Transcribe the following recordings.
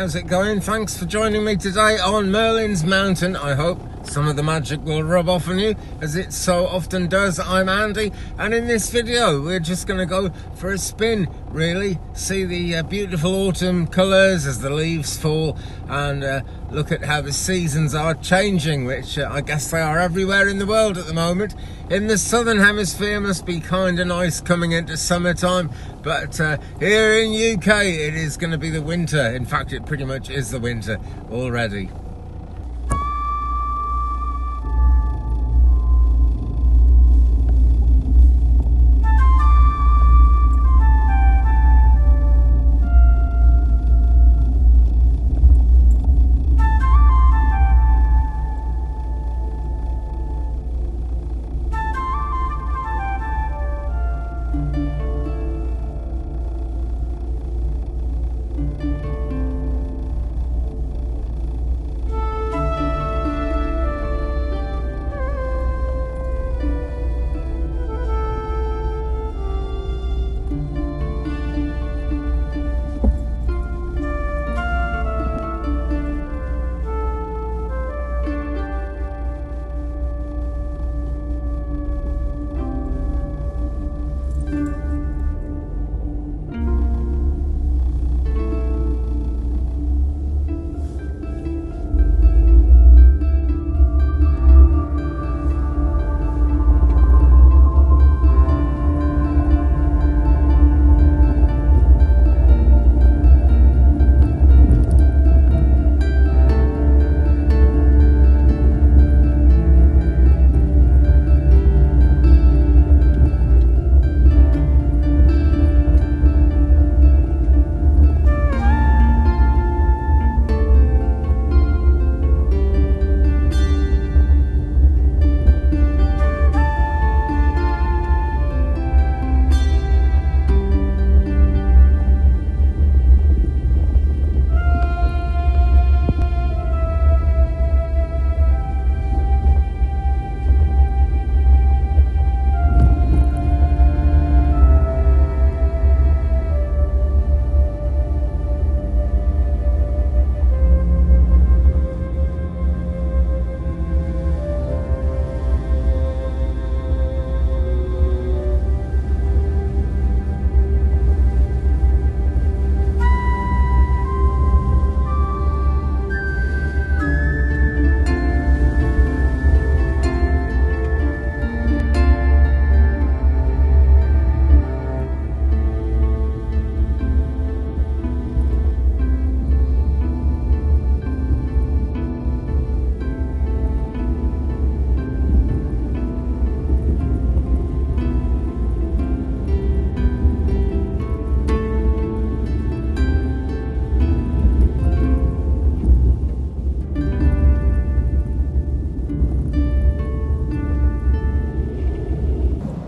how's it going? Thanks for joining me today on Merlin's Mountain. I hope some of the magic will rub off on you, as it so often does. I'm Andy, and in this video we're just going to go for a spin, really, see the beautiful autumn colours as the leaves fall, and look at how the seasons are changing, which I guess they are everywhere in the world at the moment. In the southern hemisphere must be kind of nice coming into summertime, but here in UK it is going to be the winter. In fact, it pretty much is the winter already.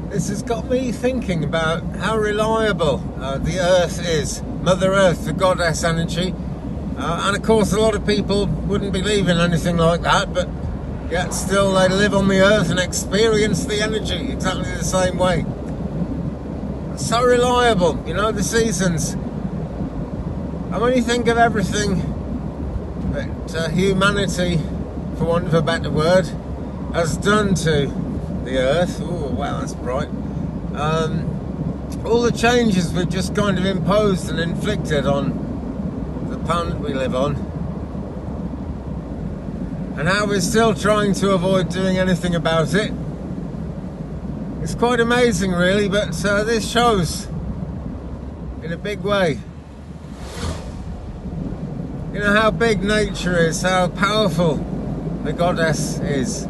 This has got me thinking about how reliable the Earth is. Mother Earth, the goddess energy. And of course a lot of people wouldn't believe in anything like that, but yet still they live on the Earth and experience the energy exactly the same way. It's so reliable, you know, the seasons. And when you think of everything that humanity, for want of a better word, has done to the Earth, oh wow, that's bright, all the changes we've just kind of imposed and inflicted on the planet we live on, and how we're still trying to avoid doing anything about it. It's quite amazing really, but this shows in a big way, you know, how big nature is, how powerful the goddess is.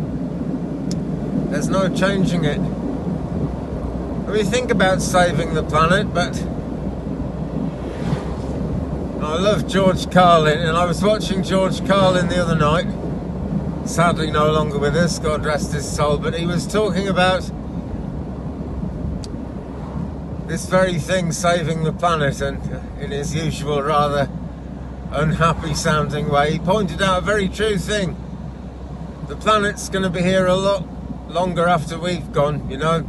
There's no changing it. We think about saving the planet, but I love George Carlin, and I was watching George Carlin the other night, sadly no longer with us, God rest his soul, but he was talking about this very thing, saving the planet, and in his usual rather unhappy sounding way, he pointed out a very true thing. The planet's going to be here a lot longer after we've gone, you know.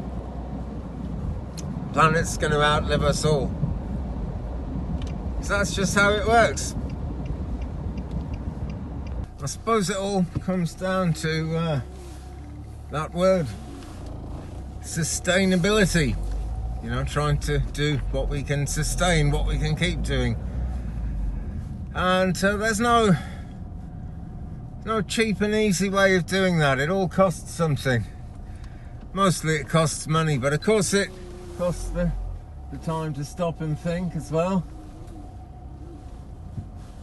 The planet's going to outlive us all. So that's just how it works. I suppose it all comes down to that word, sustainability. You know, trying to do what we can sustain, what we can keep doing. And there's no cheap and easy way of doing that. It all costs something. Mostly it costs money, but of course it costs the time to stop and think as well.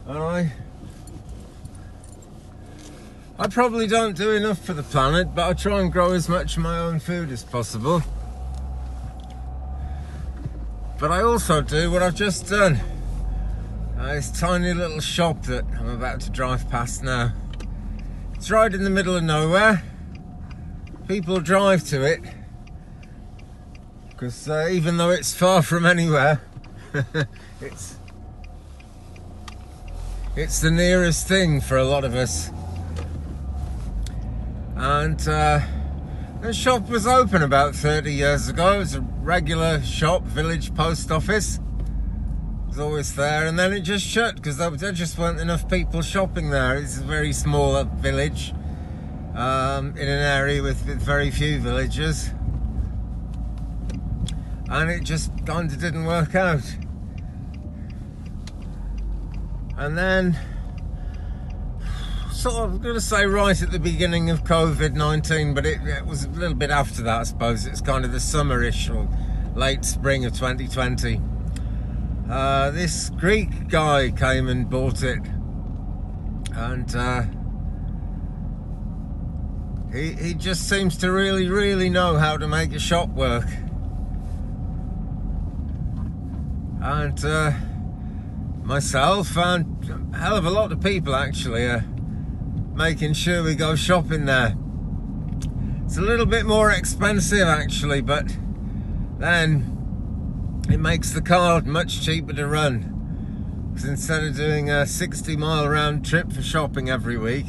And I probably don't do enough for the planet, but I try and grow as much of my own food as possible. But I also do what I've just done. This tiny little shop that I'm about to drive past now. It's right in the middle of nowhere. People drive to it because even though it's far from anywhere, it's the nearest thing for a lot of us. And the shop was open about 30 years ago. It was a regular shop, village post office. It was always there, and then it just shut because there just weren't enough people shopping there. It's a very small village in an area with very few villagers, and it just kind of didn't work out. And then, sort of, I'm going to say right at the beginning of COVID-19, but it was a little bit after that, I suppose. It's kind of the summerish or late spring of 2020. This Greek guy came and bought it, and he just seems to really know how to make a shop work. And myself and a hell of a lot of people actually are making sure we go shopping there. It's a little bit more expensive actually, but then it makes the car much cheaper to run. Because instead of doing a 60-mile round trip for shopping every week,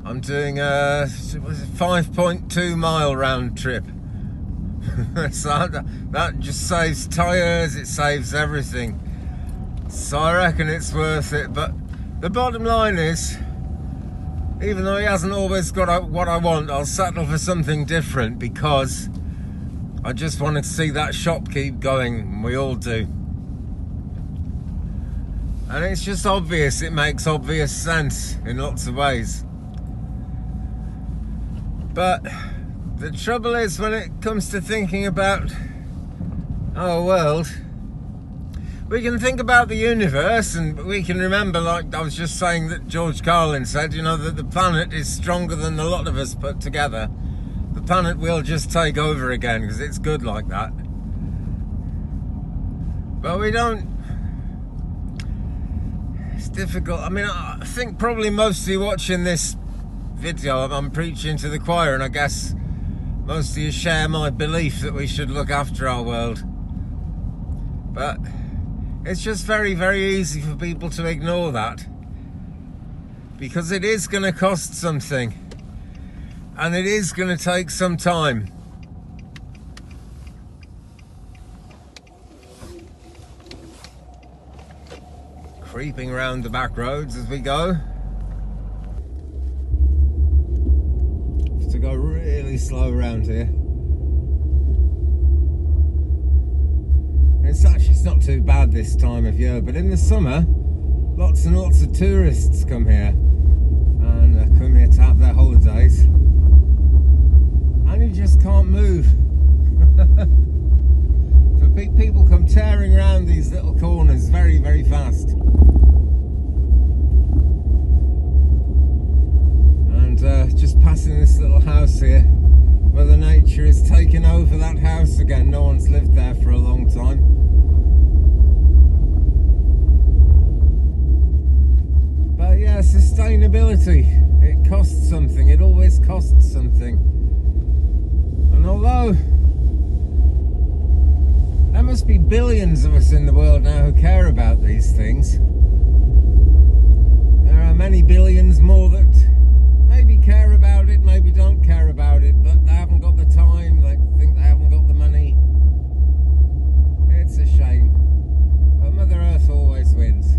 I'm doing a 5.2 mile round trip. So that just saves tyres, it saves everything. So I reckon it's worth it. But the bottom line is, even though he hasn't always got what I want, I'll settle for something different because I just want to see that shop keep going, and we all do. And it's just obvious, it makes obvious sense in lots of ways. But the trouble is, when it comes to thinking about our world, we can think about the universe, and we can remember, like I was just saying that George Carlin said, you know, that the planet is stronger than a lot of us put together. The planet will just take over again because it's good like that. But we don't. It's difficult. I mean, I think probably most of you watching this video, I'm preaching to the choir, and I guess most of you share my belief that we should look after our world. But it's just very easy for people to ignore that, because it is going to cost something, and it is going to take some time. Creeping around the back roads as we go. Have to go really slow around here. It's not too bad this time of year, but in the summer, lots and lots of tourists come here and come here to have their holidays, and you just can't move. So people come tearing around these little corners very fast, and just passing this little house here. Mother Nature has taken over that house again. No one's lived there for a long time. But yeah, sustainability, it costs something. It always costs something. And although there must be billions of us in the world now who care about these things, there are many billions more that maybe care about it, maybe don't care about it, but they haven't got the time, they think they haven't got the money. It's a shame. But Mother Earth always wins.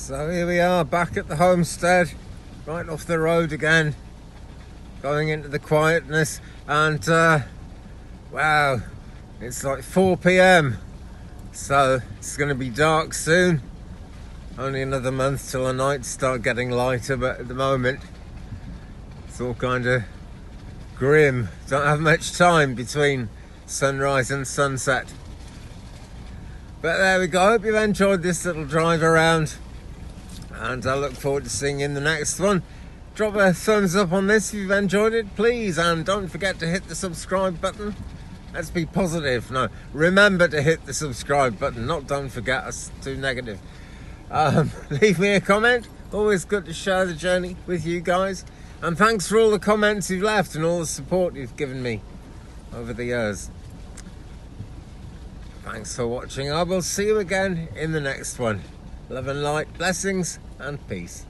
So here we are back at the homestead, right off the road again, going into the quietness, and wow, it's like 4 p.m. so it's going to be dark soon. Only another month till the nights start getting lighter, but at the moment it's all kind of grim. Don't have much time between sunrise and sunset. But there we go. I hope you've enjoyed this little drive around, and I look forward to seeing you in the next one. Drop a thumbs up on this if you've enjoyed it, please, and don't forget to hit the subscribe button. Let's be positive. No, remember to hit the subscribe button, not don't forget. That's too negative. Leave me a comment. Always good to share the journey with you guys, and thanks for all the comments you've left and all the support you've given me over the years. Thanks for watching. I will see you again in the next one. Love and light, blessings and peace.